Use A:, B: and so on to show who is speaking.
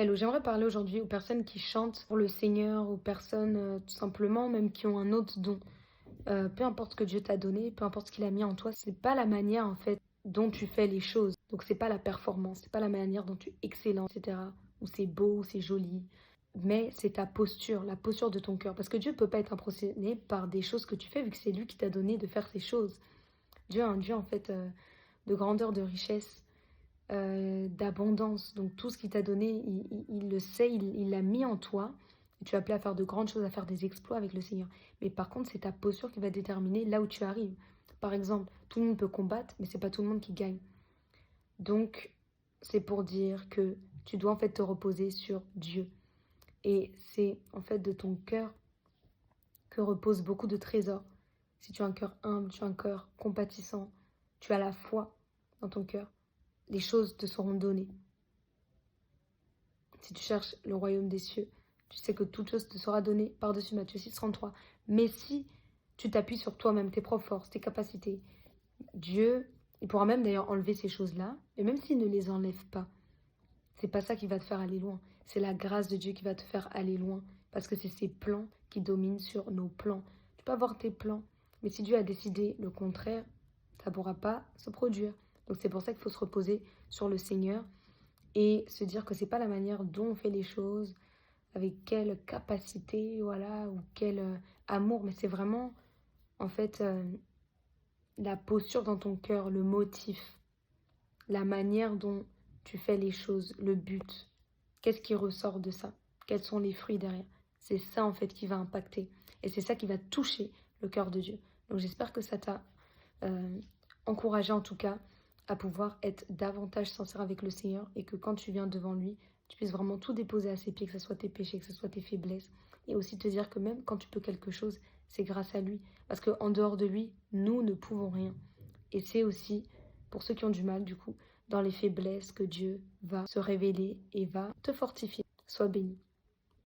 A: Hello, j'aimerais parler aujourd'hui aux personnes qui chantent pour le Seigneur, aux personnes tout simplement même qui ont un autre don. Peu importe ce que Dieu t'a donné, peu importe ce qu'il a mis en toi, c'est pas la manière en fait dont tu fais les choses. Donc c'est pas la performance, c'est pas la manière dont tu es excellent, etc. Ou c'est beau, ou c'est joli. Mais c'est ta posture, la posture de ton cœur. Parce que Dieu peut pas être impressionné par des choses que tu fais vu que c'est lui qui t'a donné de faire ces choses. Dieu est un Dieu en fait de grandeur, de richesse, d'abondance. Donc tout ce qu'il t'a donné, il le sait, il l'a mis en toi. Et tu es appelé à faire de grandes choses, à faire des exploits avec le Seigneur. Mais par contre, c'est ta posture qui va déterminer là où tu arrives. Par exemple, tout le monde peut combattre, mais c'est pas tout le monde qui gagne. Donc, c'est pour dire que tu dois en fait te reposer sur Dieu. Et c'est en fait de ton cœur que repose beaucoup de trésors. Si tu as un cœur humble, tu as un cœur compatissant, tu as la foi dans ton cœur, les choses te seront données. Si tu cherches le royaume des cieux, tu sais que toute chose te sera donnée par-dessus Matthieu 6,33. Mais si tu t'appuies sur toi-même, tes propres forces, tes capacités, Dieu, il pourra même d'ailleurs enlever ces choses-là, et même s'il ne les enlève pas, c'est pas ça qui va te faire aller loin. C'est la grâce de Dieu qui va te faire aller loin, parce que c'est ses plans qui dominent sur nos plans. Tu peux avoir tes plans, mais si Dieu a décidé le contraire, ça ne pourra pas se produire. Donc c'est pour ça qu'il faut se reposer sur le Seigneur et se dire que c'est pas la manière dont on fait les choses, avec quelle capacité, voilà, ou quel amour, mais c'est vraiment en fait la posture dans ton cœur, le motif, la manière dont tu fais les choses, le but. Qu'est-ce qui ressort de ça? Quels sont les fruits derrière? C'est ça en fait qui va impacter et c'est ça qui va toucher le cœur de Dieu. Donc j'espère que ça t'a euh, encouragé en tout cas à pouvoir être davantage sincère avec le Seigneur et que quand tu viens devant lui, tu puisses vraiment tout déposer à ses pieds, que ce soit tes péchés, que ce soit tes faiblesses et aussi te dire que même quand tu peux quelque chose, c'est grâce à lui. Parce qu'en dehors de lui, nous ne pouvons rien. Et c'est aussi, pour ceux qui ont du mal du coup, dans les faiblesses que Dieu va se révéler et va te fortifier. Sois béni.